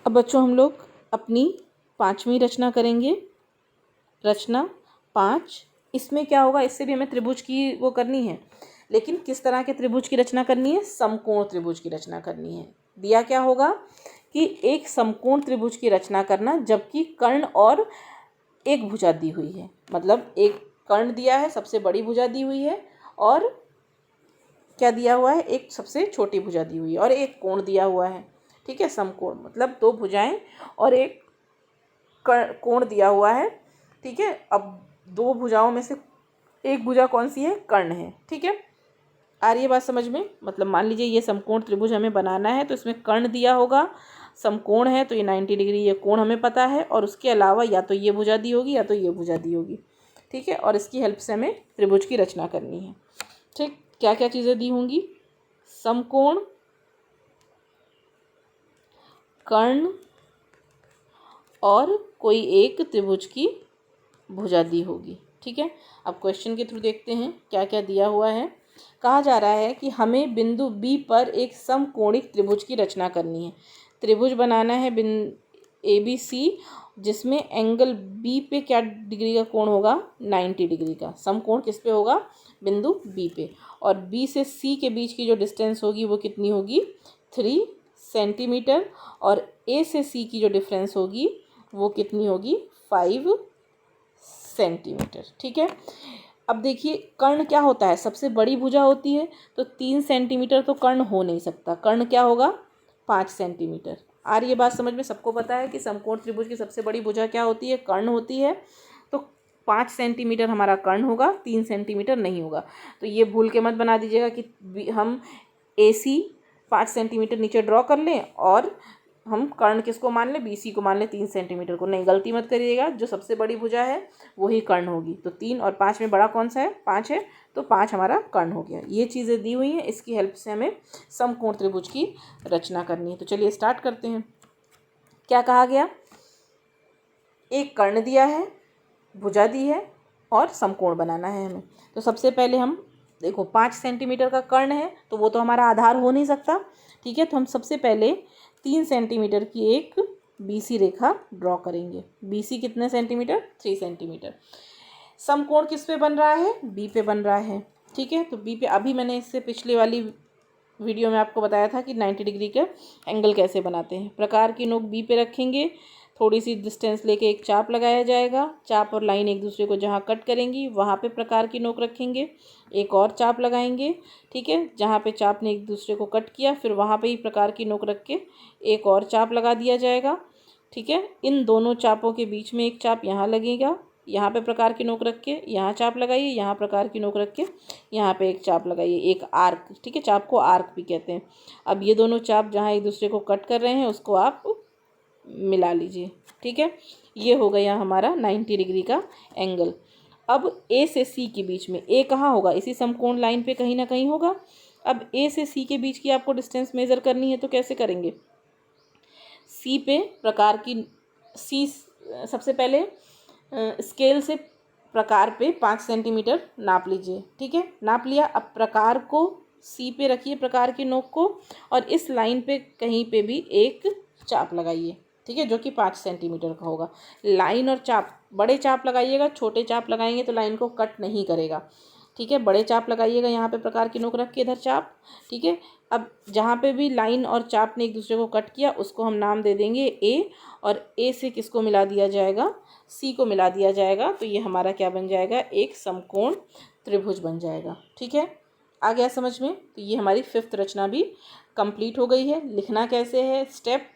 अब बच्चों हम लोग अपनी 5वीं रचना करेंगे, रचना 5। इसमें क्या होगा, इससे भी हमें त्रिभुज की वो करनी है, लेकिन किस तरह के त्रिभुज की रचना करनी है, समकोण त्रिभुज की रचना करनी है। दिया क्या होगा कि एक समकोण त्रिभुज की रचना करना जबकि कर्ण और एक भुजा दी हुई है। मतलब एक कर्ण दिया है, सबसे बड़ी भुजा दी हुई है, और क्या दिया हुआ है, एक सबसे छोटी भुजा दी हुई है, और एक कोण दिया हुआ है। ठीक है, समकोण मतलब 2 भुजाएं और एक कोण दिया हुआ है। ठीक है, अब 2 भुजाओं में से एक भुजा कौन सी है, कर्ण है। ठीक है, आ रही है बात समझ में। मतलब मान लीजिए ये समकोण त्रिभुज हमें बनाना है, तो इसमें कर्ण दिया होगा, समकोण है तो ये 90 डिग्री ये कोण हमें पता है, और उसके अलावा या तो ये भुजा दी होगी या तो ये भुजा दी होगी। ठीक है, और इसकी हेल्प से हमें त्रिभुज की रचना करनी है। ठीक, क्या क्या चीज़ें दी होंगी, समकोण, कर्ण और कोई एक त्रिभुज की भुजा दी होगी। ठीक है, अब क्वेश्चन के थ्रू देखते हैं क्या क्या दिया हुआ है। कहा जा रहा है कि हमें बिंदु बी पर एक समकोणिक त्रिभुज की रचना करनी है। त्रिभुज बनाना है ABC, जिसमें एंगल बी पे क्या डिग्री का कोण होगा, 90 डिग्री का। समकोण किस पे होगा, बिंदु बी पे, और बी से सी के बीच की जो डिस्टेंस होगी वो कितनी होगी, 3 सेंटीमीटर, और ए से सी की जो डिफरेंस होगी वो कितनी होगी, 5 सेंटीमीटर। ठीक है, अब देखिए कर्ण क्या होता है, सबसे बड़ी भुजा होती है, तो 3 सेंटीमीटर तो कर्ण हो नहीं सकता, कर्ण क्या होगा, 5 सेंटीमीटर। आ रही है बात समझ में। सबको पता है कि समकोण त्रिभुज की सबसे बड़ी भुजा क्या होती है, कर्ण होती है, तो 5 सेंटीमीटर हमारा कर्ण होगा, 3 सेंटीमीटर नहीं होगा। तो ये भूल के मत बना दीजिएगा कि हम AC 5 सेंटीमीटर नीचे ड्रॉ कर लें और हम कर्ण किसको मान लें, BC को मान लें, 3 सेंटीमीटर को। नहीं, गलती मत करिएगा, जो सबसे बड़ी भुजा है वही कर्ण होगी। तो 3 और 5 में बड़ा कौन सा है, 5 है, तो 5 हमारा कर्ण हो गया। ये चीज़ें दी हुई हैं, इसकी हेल्प से हमें समकोण त्रिभुज की रचना करनी है। तो चलिए स्टार्ट करते हैं। क्या कहा गया, एक कर्ण दिया है, भुजा दी है, और समकोण बनाना है हमें। तो सबसे पहले हम देखो 5 सेंटीमीटर का कर्ण है, तो वो तो हमारा आधार हो नहीं सकता। ठीक है, तो हम सबसे पहले 3 सेंटीमीटर की एक BC रेखा ड्रॉ करेंगे। BC कितने सेंटीमीटर, 3 सेंटीमीटर। समकोण किस पे बन रहा है, B पे बन रहा है। ठीक है, तो B पे अभी मैंने इससे पिछले वाली वीडियो में आपको बताया था कि 90 डिग्री का एंगल कैसे बनाते हैं। प्रकार की नोक B पे रखेंगे, थोड़ी सी डिस्टेंस लेके एक चाप लगाया जाएगा, चाप और लाइन एक दूसरे को जहाँ कट करेंगी वहाँ पे प्रकार की नोक रखेंगे, एक और चाप लगाएंगे। ठीक है, जहाँ पे चाप ने एक दूसरे को कट किया फिर वहाँ पे ही प्रकार की नोक रख के एक और चाप लगा दिया जाएगा। ठीक है, इन दोनों चापों के बीच में एक चाप यहाँ लगेगा, यहाँ पे प्रकार की नोक रख के यहाँ चाप लगाइए, यहाँ प्रकार की नोक रख के यहाँ पे एक चाप लगाइए, एक आर्क। ठीक है, चाप को आर्क भी कहते हैं। अब ये दोनों चाप जहाँ एक दूसरे को कट कर रहे हैं उसको आप मिला लीजिए। ठीक है, ये हो गया हमारा 90 डिग्री का एंगल। अब A से C के बीच में, A कहाँ होगा, इसी समकोण लाइन पे कहीं ना कहीं होगा। अब A से C के बीच की आपको डिस्टेंस मेज़र करनी है, तो कैसे करेंगे, C पे प्रकार की C सबसे पहले स्केल से प्रकार पे 5 सेंटीमीटर नाप लीजिए। ठीक है, नाप लिया। अब प्रकार को C पे रखिए, प्रकार की नोक को, और इस लाइन पे कहीं पे भी एक चाप लगाइए। ठीक है, जो कि 5 सेंटीमीटर का होगा। लाइन और चाप, बड़े चाप लगाइएगा, छोटे चाप लगाएंगे तो लाइन को कट नहीं करेगा। ठीक है, बड़े चाप लगाइएगा, यहाँ पे प्रकार की नोक रख के इधर चाप। ठीक है, अब जहाँ पे भी लाइन और चाप ने एक दूसरे को कट किया उसको हम नाम दे देंगे A, और A से किसको मिला दिया जाएगा, C को मिला दिया जाएगा। तो ये हमारा क्या बन जाएगा, एक समकोण त्रिभुज बन जाएगा। ठीक है, आ गया समझ में। तो ये हमारी 5th रचना भी कंप्लीट हो गई है। लिखना कैसे है, स्टेप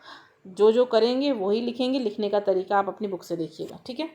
जो जो करेंगे वही लिखेंगे, लिखने का तरीका आप अपनी बुक से देखिएगा। ठीक है।